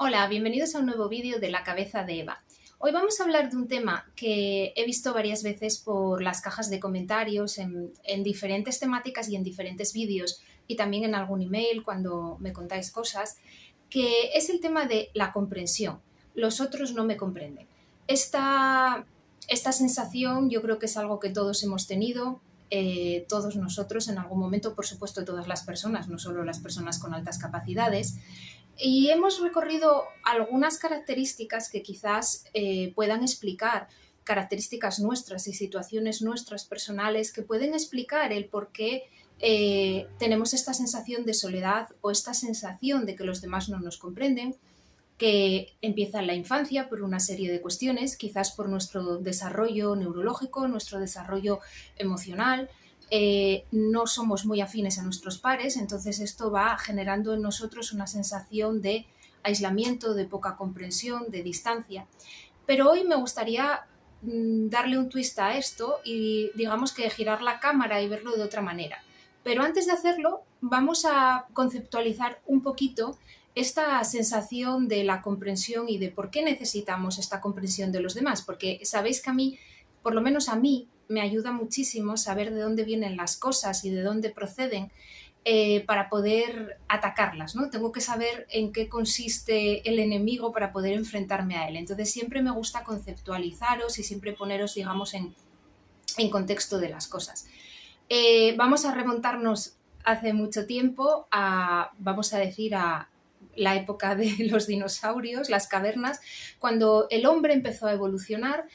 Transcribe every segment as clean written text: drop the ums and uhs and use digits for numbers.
Hola, bienvenidos a un nuevo vídeo de La Cabeza de Eva. Hoy vamos a hablar de un tema que he visto varias veces por las cajas de comentarios en diferentes temáticas y en diferentes vídeos y también en algún email cuando me contáis cosas, que es el tema de la comprensión. Los otros no me comprenden. Esta sensación yo creo que es algo que todos hemos tenido, todos nosotros en algún momento, por supuesto todas las personas, no solo las personas con altas capacidades. Y hemos recorrido algunas características que quizás puedan explicar características nuestras y situaciones nuestras personales que pueden explicar el por qué tenemos esta sensación de soledad o esta sensación de que los demás no nos comprenden, que empieza en la infancia por una serie de cuestiones, quizás por nuestro desarrollo neurológico, nuestro desarrollo emocional. No somos muy afines a nuestros pares, entonces esto va generando en nosotros una sensación de aislamiento, de poca comprensión, de distancia. Pero hoy me gustaría darle un twist a esto y digamos que girar la cámara y verlo de otra manera. Pero antes de hacerlo, vamos a conceptualizar un poquito esta sensación de la comprensión y de por qué necesitamos esta comprensión de los demás, porque sabéis que a mí, por lo menos a mí, me ayuda muchísimo saber de dónde vienen las cosas y de dónde proceden para poder atacarlas, ¿no? Tengo que saber en qué consiste el enemigo para poder enfrentarme a él. Entonces siempre me gusta conceptualizaros y siempre poneros, digamos, en contexto de las cosas. Vamos a remontarnos hace mucho tiempo vamos a decir, a la época de los dinosaurios, las cavernas, cuando el hombre empezó a evolucionar.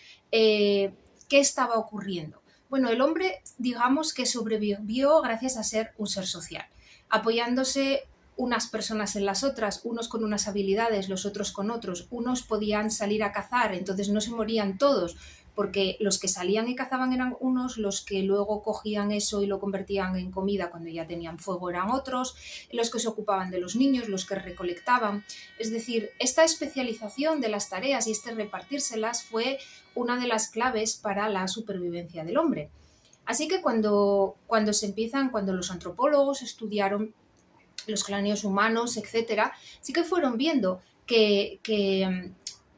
¿Qué estaba ocurriendo? Bueno, el hombre, digamos que sobrevivió gracias a ser un ser social, apoyándose unas personas en las otras, unos con unas habilidades, los otros con otros. Unos podían salir a cazar, entonces no se morían todos, porque los que salían y cazaban eran unos, los que luego cogían eso y lo convertían en comida cuando ya tenían fuego eran otros, los que se ocupaban de los niños, los que recolectaban. Es decir, esta especialización de las tareas y este repartírselas fue una de las claves para la supervivencia del hombre. Así que cuando los antropólogos estudiaron los cráneos humanos, etcétera, sí que fueron viendo que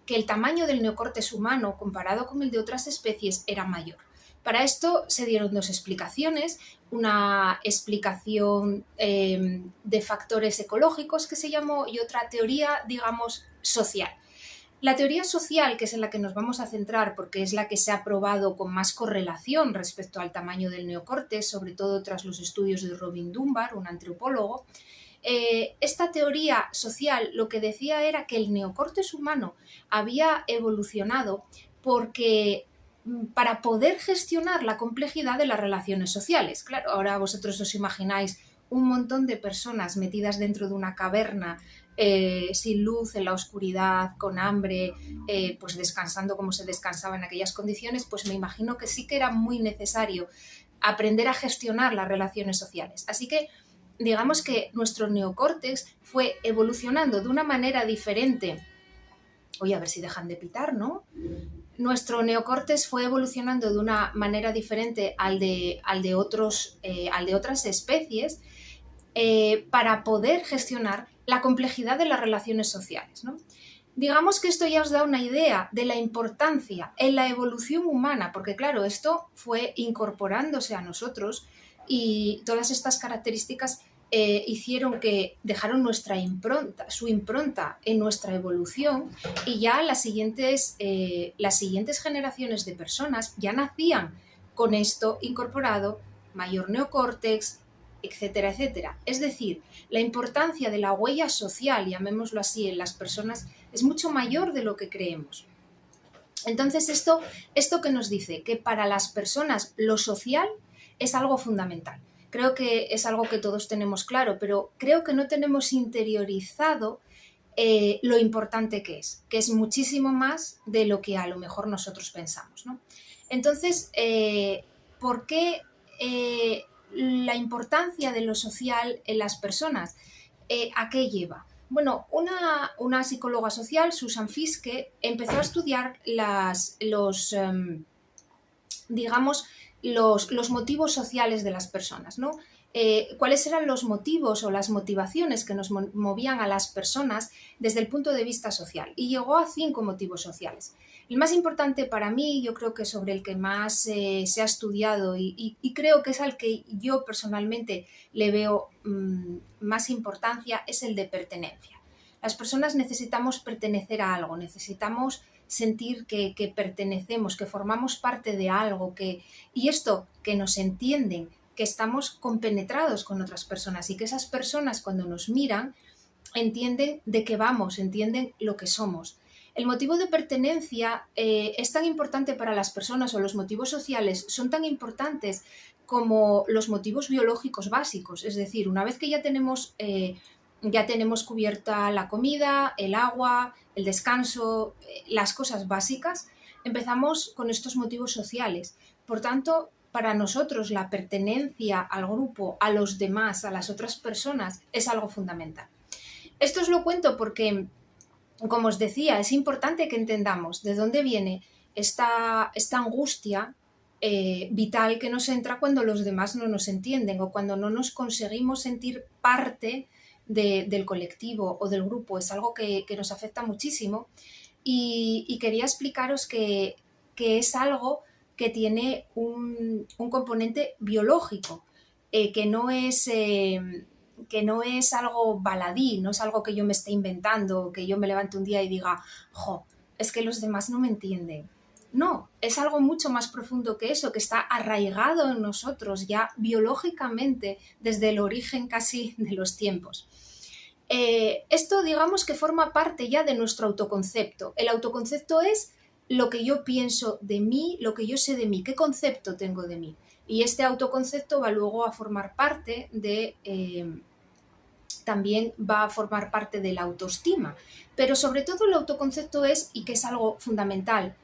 el tamaño del neocórtex humano comparado con el de otras especies era mayor. Para esto se dieron dos explicaciones, una explicación de factores ecológicos que se llamó y otra teoría, digamos, social. La teoría social, que es en la que nos vamos a centrar porque es la que se ha probado con más correlación respecto al tamaño del neocórtex, sobre todo tras los estudios de Robin Dunbar, un antropólogo. Esta teoría social lo que decía era que el neocórtex humano había evolucionado porque para poder gestionar la complejidad de las relaciones sociales. Claro, ahora vosotros os imagináis un montón de personas metidas dentro de una caverna, sin luz, en la oscuridad, con hambre, pues descansando como se descansaba en aquellas condiciones, pues me imagino que sí que era muy necesario aprender a gestionar las relaciones sociales. Así que digamos que nuestro neocórtex fue evolucionando de una manera diferente. Oye, a ver si dejan de pitar, ¿no? Nuestro neocórtex fue evolucionando de una manera diferente al de otras especies, para poder gestionar la complejidad de las relaciones sociales, ¿no? Digamos que esto ya os da una idea de la importancia en la evolución humana, porque claro, esto fue incorporándose a nosotros y todas estas características hicieron que dejaron su impronta en nuestra evolución, y ya las siguientes generaciones de personas ya nacían con esto incorporado, mayor neocórtex, etcétera, etcétera. Es decir, la importancia de la huella social, llamémoslo así, en las personas es mucho mayor de lo que creemos. Entonces, esto que nos dice que para las personas lo social es algo fundamental. Creo que es algo que todos tenemos claro, pero creo que no tenemos interiorizado lo importante que es muchísimo más de lo que a lo mejor nosotros pensamos, ¿no? Entonces, ¿por qué la importancia de lo social en las personas? ¿A qué lleva? Bueno, una psicóloga social, Susan Fiske, empezó a estudiar digamos, los motivos sociales de las personas, ¿no? cuáles eran los motivos o las motivaciones que nos movían a las personas desde el punto de vista social. Y llegó a 5 motivos sociales. El más importante para mí, yo creo que sobre el que más se ha estudiado y creo que es al que yo personalmente le veo más importancia, es el de pertenencia. Las personas necesitamos pertenecer a algo, necesitamos sentir que pertenecemos, que formamos parte de algo, y esto, que nos entienden, que estamos compenetrados con otras personas y que esas personas cuando nos miran entienden de qué vamos, entienden lo que somos. El motivo de pertenencia es tan importante para las personas, o los motivos sociales son tan importantes como los motivos biológicos básicos. Es decir, una vez que ya tenemos cubierta la comida, el agua, el descanso, las cosas básicas, empezamos con estos motivos sociales. Por tanto, para nosotros la pertenencia al grupo, a los demás, a las otras personas, es algo fundamental. Esto os lo cuento porque, como os decía, es importante que entendamos de dónde viene esta angustia vital que nos entra cuando los demás no nos entienden o cuando no nos conseguimos sentir parte del colectivo o del grupo. Es algo que nos afecta muchísimo y quería explicaros que es algo que tiene un componente biológico, que no es algo baladí, no es algo que yo me esté inventando, que yo me levante un día y diga, jo, es que los demás no me entienden. No, es algo mucho más profundo que eso, que está arraigado en nosotros ya biológicamente desde el origen casi de los tiempos. Esto, digamos, que forma parte ya de nuestro autoconcepto. El autoconcepto es lo que yo pienso de mí, lo que yo sé de mí, qué concepto tengo de mí. Y este autoconcepto va luego a formar parte también va a formar parte de la autoestima. Pero sobre todo el autoconcepto es, y que es algo fundamental,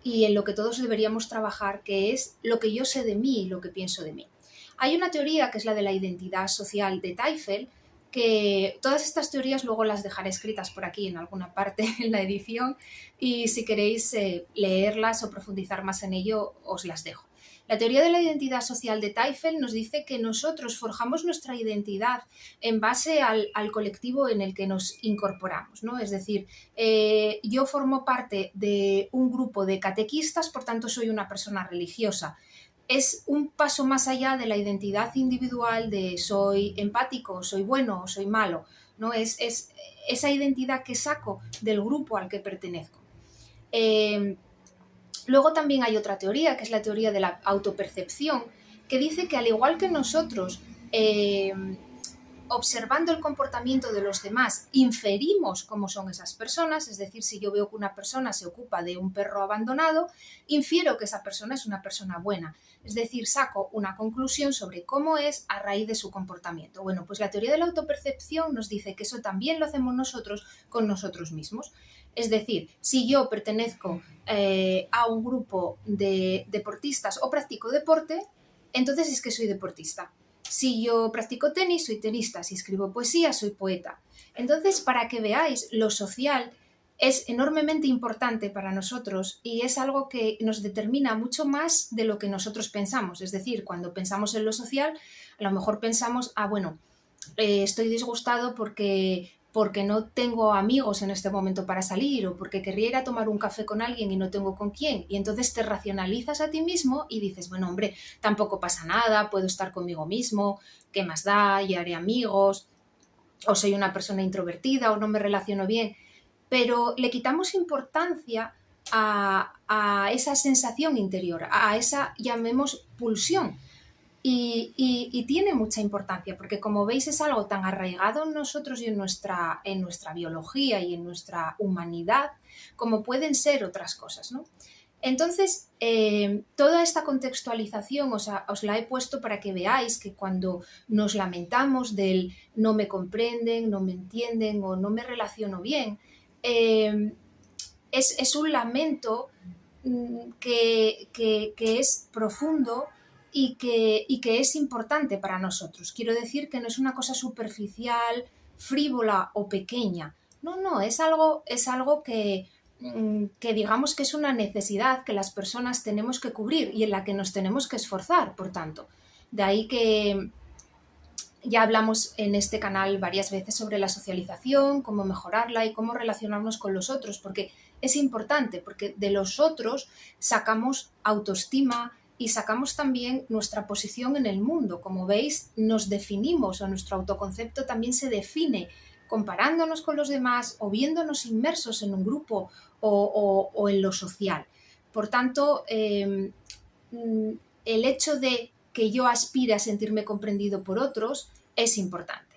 y en lo que todos deberíamos trabajar, que es lo que yo sé de mí y lo que pienso de mí. Hay una teoría que es la de la identidad social de Teufel, que todas estas teorías luego las dejaré escritas por aquí en alguna parte en la edición, y si queréis leerlas o profundizar más en ello, os las dejo. La teoría de la identidad social de Teufel nos dice que nosotros forjamos nuestra identidad en base al colectivo en el que nos incorporamos, ¿no? Es decir, yo formo parte de un grupo de catequistas, por tanto soy una persona religiosa. Es un paso más allá de la identidad individual de soy empático, soy bueno o soy malo, ¿no? Es esa identidad que saco del grupo al que pertenezco. Luego también hay otra teoría, que es la teoría de la autopercepción, que dice que al igual que nosotros, observando el comportamiento de los demás, inferimos cómo son esas personas. Es decir, si yo veo que una persona se ocupa de un perro abandonado, infiero que esa persona es una persona buena. Es decir, saco una conclusión sobre cómo es a raíz de su comportamiento. Bueno, pues la teoría de la autopercepción nos dice que eso también lo hacemos nosotros con nosotros mismos. Es decir, si yo pertenezco a un grupo de deportistas o practico deporte, entonces es que soy deportista. Si yo practico tenis, soy tenista. Si escribo poesía, soy poeta. Entonces, para que veáis, lo social es enormemente importante para nosotros y es algo que nos determina mucho más de lo que nosotros pensamos. Es decir, cuando pensamos en lo social, a lo mejor pensamos, estoy disgustado porque no tengo amigos en este momento para salir, o porque querría ir a tomar un café con alguien y no tengo con quién. Y entonces te racionalizas a ti mismo y dices, bueno, hombre, tampoco pasa nada, puedo estar conmigo mismo, ¿qué más da? Ya haré amigos, o soy una persona introvertida, o no me relaciono bien. Pero le quitamos importancia a esa sensación interior, a esa, llamemos, pulsión. Y tiene mucha importancia porque, como veis, es algo tan arraigado en nosotros y en nuestra biología y en nuestra humanidad como pueden ser otras cosas, ¿no? Entonces, toda esta contextualización os la he puesto para que veáis que cuando nos lamentamos del no me comprenden, no me entienden o no me relaciono bien, es un lamento que es profundo y que es importante para nosotros. Quiero decir que no es una cosa superficial, frívola o pequeña. No, es algo que digamos que es una necesidad que las personas tenemos que cubrir y en la que nos tenemos que esforzar, por tanto. De ahí que Ya hablamos en este canal varias veces sobre la socialización, cómo mejorarla y cómo relacionarnos con los otros, porque es importante, porque de los otros sacamos autoestima y sacamos también nuestra posición en el mundo. Como veis, nos definimos, o nuestro autoconcepto también se define comparándonos con los demás o viéndonos inmersos en un grupo o en lo social. Por tanto, el hecho de que yo aspire a sentirme comprendido por otros es importante.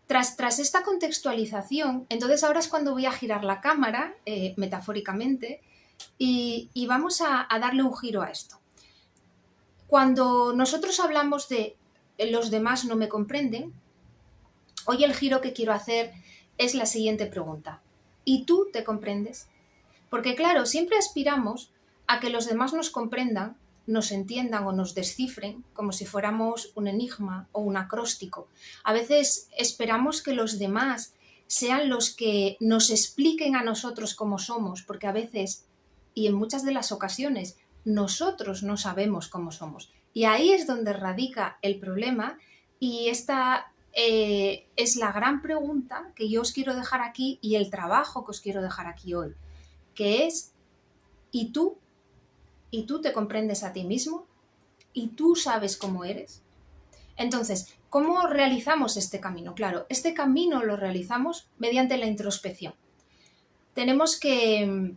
Tras esta contextualización, entonces ahora es cuando voy a girar la cámara, metafóricamente, y vamos a darle un giro a esto. Cuando nosotros hablamos de los demás no me comprenden, hoy el giro que quiero hacer es la siguiente pregunta. ¿Y tú te comprendes? Porque claro, siempre aspiramos a que los demás nos comprendan, nos entiendan o nos descifren como si fuéramos un enigma o un acróstico. A veces esperamos que los demás sean los que nos expliquen a nosotros cómo somos, porque a veces, y en muchas de las ocasiones, nosotros no sabemos cómo somos. Y ahí es donde radica el problema, y esta es la gran pregunta que yo os quiero dejar aquí y el trabajo que os quiero dejar aquí hoy, que es, ¿y tú? ¿Y tú te comprendes a ti mismo? ¿Y tú sabes cómo eres? Entonces, ¿cómo realizamos este camino? Claro, este camino lo realizamos mediante la introspección. Tenemos que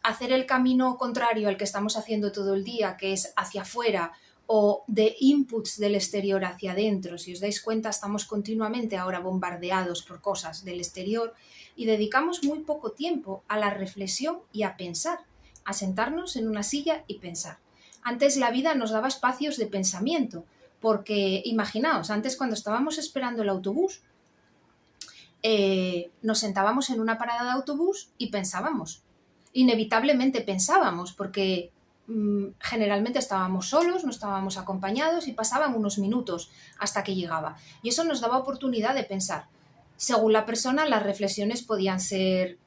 hacer el camino contrario al que estamos haciendo todo el día, que es hacia afuera o de inputs del exterior hacia adentro. Si os dais cuenta, estamos continuamente ahora bombardeados por cosas del exterior y dedicamos muy poco tiempo a la reflexión y a pensar, a sentarnos en una silla y pensar. Antes la vida nos daba espacios de pensamiento, porque imaginaos, antes cuando estábamos esperando el autobús, nos sentábamos en una parada de autobús y pensábamos. Inevitablemente pensábamos, porque generalmente estábamos solos, no estábamos acompañados y pasaban unos minutos hasta que llegaba. Y eso nos daba oportunidad de pensar. Según la persona, las reflexiones podían ser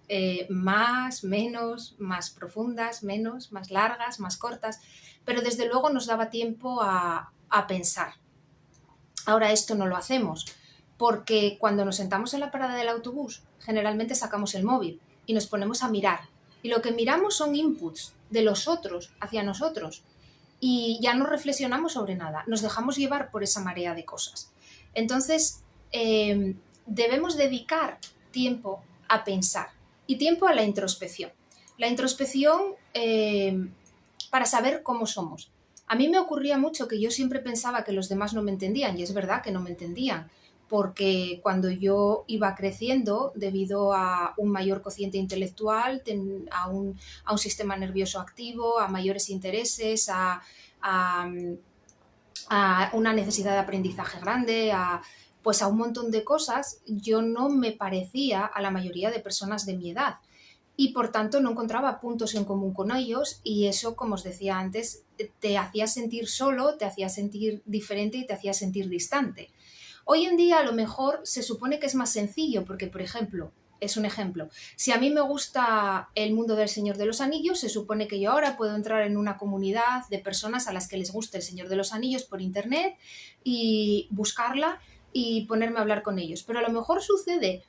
más, menos, más profundas, menos, más largas, más cortas, pero desde luego nos daba tiempo a pensar. Ahora esto no lo hacemos, porque cuando nos sentamos en la parada del autobús, generalmente sacamos el móvil y nos ponemos a mirar. Y lo que miramos son inputs de los otros hacia nosotros. Y ya no reflexionamos sobre nada, nos dejamos llevar por esa marea de cosas. Entonces, debemos dedicar tiempo a pensar y tiempo a la introspección. La introspección para saber cómo somos. A mí me ocurría mucho que yo siempre pensaba que los demás no me entendían, y es verdad que no me entendían, porque cuando yo iba creciendo, debido a un mayor cociente intelectual, a un sistema nervioso activo, a mayores intereses, a una necesidad de aprendizaje grande, pues a un montón de cosas, yo no me parecía a la mayoría de personas de mi edad. Y por tanto no encontraba puntos en común con ellos, y eso, como os decía antes, te hacía sentir solo, te hacía sentir diferente y te hacía sentir distante. Hoy en día a lo mejor se supone que es más sencillo porque, por ejemplo, es un ejemplo, si a mí me gusta el mundo del Señor de los Anillos, se supone que yo ahora puedo entrar en una comunidad de personas a las que les gusta el Señor de los Anillos por internet y buscarla y ponerme a hablar con ellos. Pero a lo mejor sucede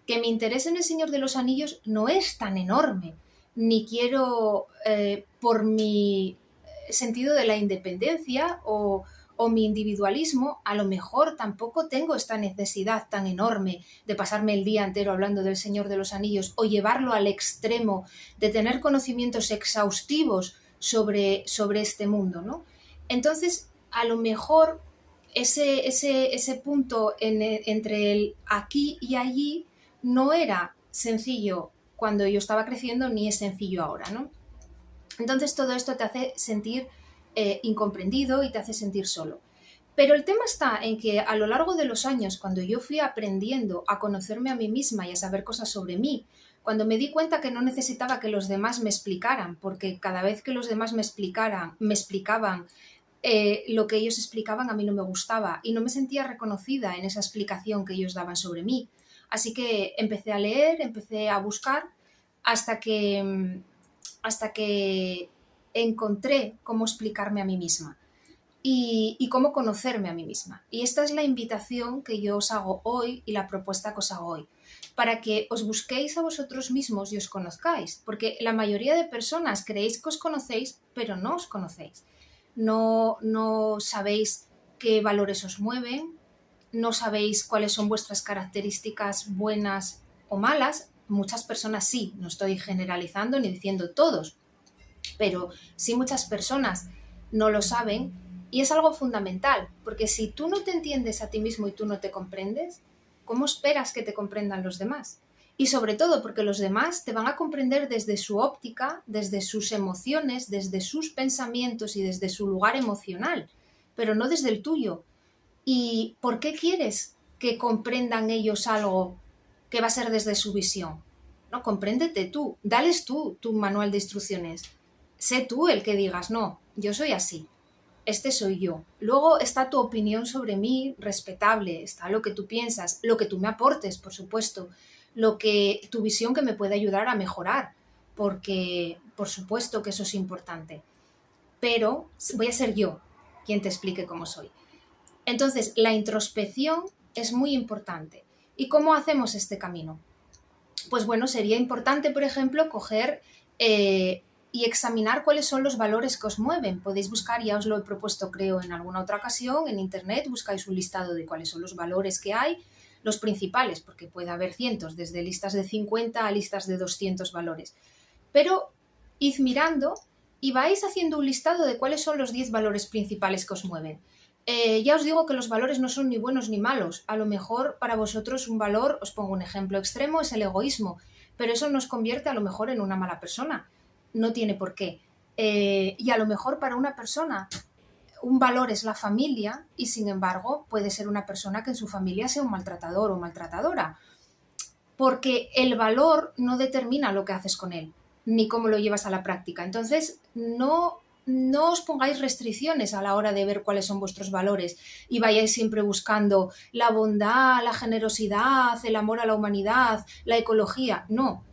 que mi interés en el Señor de los Anillos no es tan enorme, ni quiero, por mi sentido de la independencia o mi individualismo, a lo mejor tampoco tengo esta necesidad tan enorme de pasarme el día entero hablando del Señor de los Anillos o llevarlo al extremo de tener conocimientos exhaustivos sobre este mundo, ¿no? Entonces, a lo mejor ese punto entre el aquí y allí no era sencillo cuando yo estaba creciendo, ni es sencillo ahora, ¿no? Entonces todo esto te hace sentir incomprendido y te hace sentir solo. Pero el tema está en que a lo largo de los años, cuando yo fui aprendiendo a conocerme a mí misma y a saber cosas sobre mí, cuando me di cuenta que no necesitaba que los demás me explicaran, porque cada vez que los demás me explicaban lo que ellos explicaban, a mí no me gustaba y no me sentía reconocida en esa explicación que ellos daban sobre mí. Así que empecé a leer, empecé a buscar hasta que encontré cómo explicarme a mí misma. y cómo conocerme a mí misma. Y esta es la invitación que yo os hago hoy y la propuesta que os hago hoy, para que os busquéis a vosotros mismos y os conozcáis, porque la mayoría de personas creéis que os conocéis, pero no os conocéis. No sabéis qué valores os mueven, no sabéis cuáles son vuestras características buenas o malas. Muchas personas sí, no estoy generalizando ni diciendo todos, pero sí muchas personas no lo saben y es algo fundamental, porque si tú no te entiendes a ti mismo y tú no te comprendes, ¿cómo esperas que te comprendan los demás? Y sobre todo porque los demás te van a comprender desde su óptica, desde sus emociones, desde sus pensamientos y desde su lugar emocional, pero no desde el tuyo. ¿Y por qué quieres que comprendan ellos algo que va a ser desde su visión? No, compréndete tú, dales tú tu manual de instrucciones. Sé tú el que digas, no, yo soy así, este soy yo. Luego está tu opinión sobre mí, respetable, está lo que tú piensas, lo que tú me aportes, por supuesto, tu visión que me puede ayudar a mejorar, porque por supuesto que eso es importante. Pero voy a ser yo quien te explique cómo soy. Entonces, la introspección es muy importante. ¿Y cómo hacemos este camino? Pues bueno, sería importante, por ejemplo, coger y examinar cuáles son los valores que os mueven. Podéis buscar, ya os lo he propuesto creo en alguna otra ocasión, en internet buscáis un listado de cuáles son los valores que hay, los principales, porque puede haber cientos, desde listas de 50 a listas de 200 valores. Pero id mirando y vais haciendo un listado de cuáles son los 10 valores principales que os mueven. Ya os digo que los valores no son ni buenos ni malos. A lo mejor para vosotros un valor, os pongo un ejemplo extremo, es el egoísmo, pero eso nos convierte a lo mejor en una mala persona. No tiene por qué. Y a lo mejor para una persona un valor es la familia y sin embargo puede ser una persona que en su familia sea un maltratador o maltratadora. Porque el valor no determina lo que haces con él, ni cómo lo llevas a la práctica. Entonces, no os pongáis restricciones a la hora de ver cuáles son vuestros valores y vayáis siempre buscando la bondad, la generosidad, el amor a la humanidad, la ecología. No,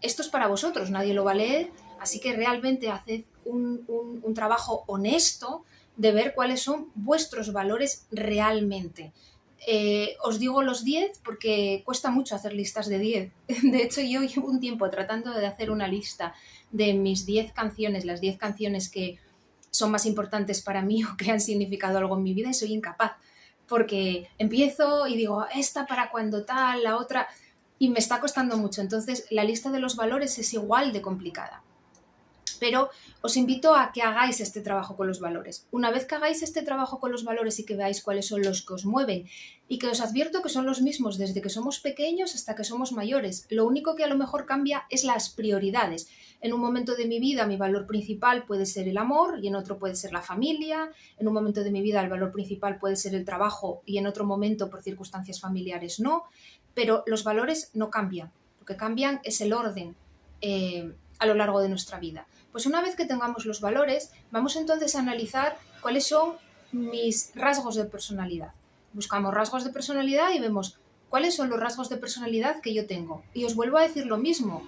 esto es para vosotros, nadie lo va a leer, así que realmente haced un trabajo honesto de ver cuáles son vuestros valores realmente. Os digo los 10 porque cuesta mucho hacer listas de 10. De hecho, yo llevo un tiempo tratando de hacer una lista de mis 10 canciones, las 10 canciones que son más importantes para mí o que han significado algo en mi vida y soy incapaz. Porque empiezo y digo, esta para cuando tal, la otra, y me está costando mucho. Entonces, la lista de los valores es igual de complicada. Pero os invito a que hagáis este trabajo con los valores. Una vez que hagáis este trabajo con los valores y que veáis cuáles son los que os mueven y que os advierto que son los mismos desde que somos pequeños hasta que somos mayores, lo único que a lo mejor cambia es las prioridades. En un momento de mi vida mi valor principal puede ser el amor y en otro puede ser la familia. En un momento de mi vida el valor principal puede ser el trabajo y en otro momento por circunstancias familiares no. Pero los valores no cambian. Lo que cambian es el orden a lo largo de nuestra vida. Pues una vez que tengamos los valores, vamos entonces a analizar cuáles son mis rasgos de personalidad. Buscamos rasgos de personalidad y vemos cuáles son los rasgos de personalidad que yo tengo. Y os vuelvo a decir lo mismo,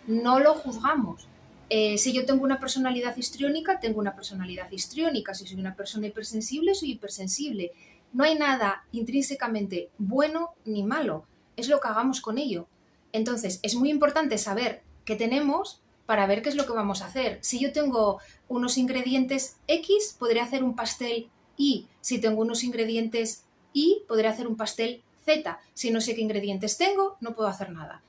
no lo juzgamos. Si yo tengo una personalidad histriónica, tengo una personalidad histriónica. Si soy una persona hipersensible, soy hipersensible. No hay nada intrínsecamente bueno ni malo. Es lo que hagamos con ello. Entonces, es muy importante saber qué tenemos para ver qué es lo que vamos a hacer. Si yo tengo unos ingredientes X, podré hacer un pastel Y. Si tengo unos ingredientes Y, podré hacer un pastel Z. Si no sé qué ingredientes tengo, no puedo hacer nada.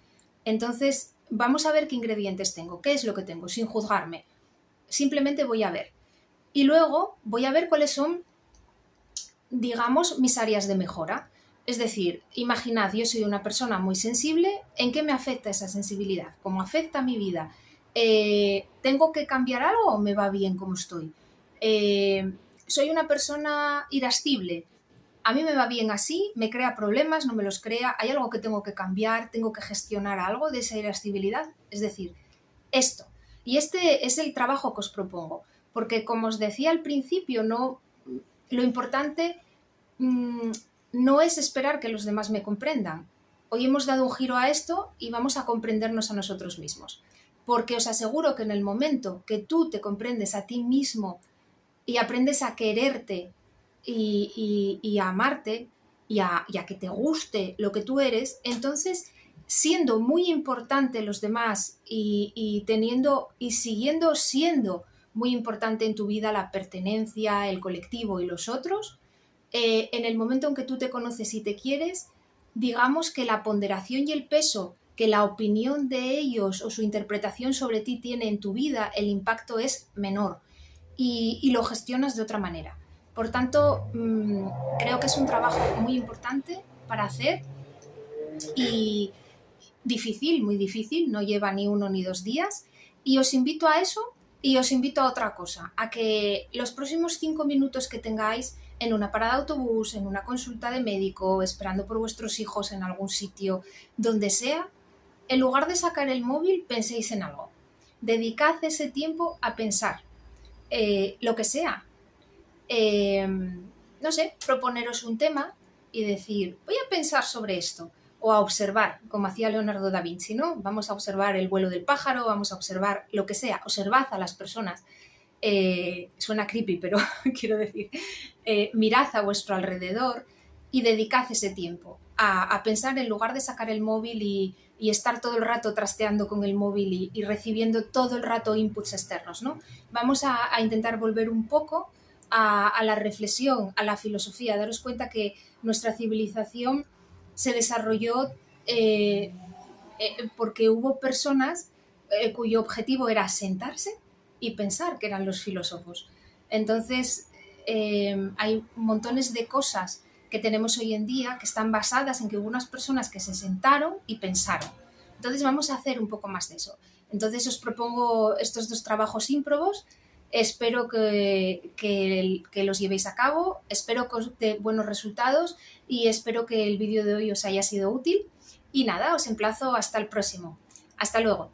Entonces, vamos a ver qué ingredientes tengo, qué es lo que tengo, sin juzgarme. Simplemente voy a ver. Y luego voy a ver cuáles son, digamos, mis áreas de mejora. Es decir, imaginad, yo soy una persona muy sensible, ¿en qué me afecta esa sensibilidad? ¿Cómo afecta a mi vida? ¿Tengo que cambiar algo o me va bien como estoy? ¿Soy una persona irascible? ¿A mí me va bien así? ¿Me crea problemas? ¿No me los crea? ¿Hay algo que tengo que cambiar? ¿Tengo que gestionar algo de esa irascibilidad? Es decir, esto. Y este es el trabajo que os propongo. Porque como os decía al principio, lo importante no es esperar que los demás me comprendan. Hoy hemos dado un giro a esto y vamos a comprendernos a nosotros mismos. Porque os aseguro que en el momento que tú te comprendes a ti mismo y aprendes a quererte y a amarte y a que te guste lo que tú eres, entonces siendo muy importante los demás y teniendo y siguiendo siendo muy importante en tu vida la pertenencia, el colectivo y los otros, en el momento en que tú te conoces y te quieres, digamos que la ponderación y el peso que la opinión de ellos o su interpretación sobre ti tiene en tu vida, el impacto es menor y lo gestionas de otra manera. Por tanto, creo que es un trabajo muy importante para hacer y difícil, muy difícil, no lleva ni 1 ni 2 días. Y os invito a eso y os invito a otra cosa, a que los próximos 5 minutos que tengáis en una parada de autobús, en una consulta de médico, esperando por vuestros hijos en algún sitio, donde sea, en lugar de sacar el móvil, penséis en algo. Dedicad ese tiempo a pensar, lo que sea. No sé, proponeros un tema y decir, voy a pensar sobre esto, o a observar, como hacía Leonardo da Vinci, ¿no? Vamos a observar el vuelo del pájaro, vamos a observar lo que sea, observad a las personas. Suena creepy, pero quiero decir, mirad a vuestro alrededor y dedicad ese tiempo a pensar en lugar de sacar el móvil y estar todo el rato trasteando con el móvil y recibiendo todo el rato inputs externos, ¿no? Vamos a intentar volver un poco a la reflexión, a la filosofía, daros cuenta que nuestra civilización se desarrolló porque hubo personas cuyo objetivo era sentarse y pensar, que eran los filósofos. Entonces, hay montones de cosas que tenemos hoy en día que están basadas en que hubo unas personas que se sentaron y pensaron. Entonces vamos a hacer un poco más de eso. Entonces os propongo estos 2 trabajos ímprobos. Espero que los llevéis a cabo, espero que os dé buenos resultados y espero que el vídeo de hoy os haya sido útil. Y nada, os emplazo hasta el próximo. Hasta luego.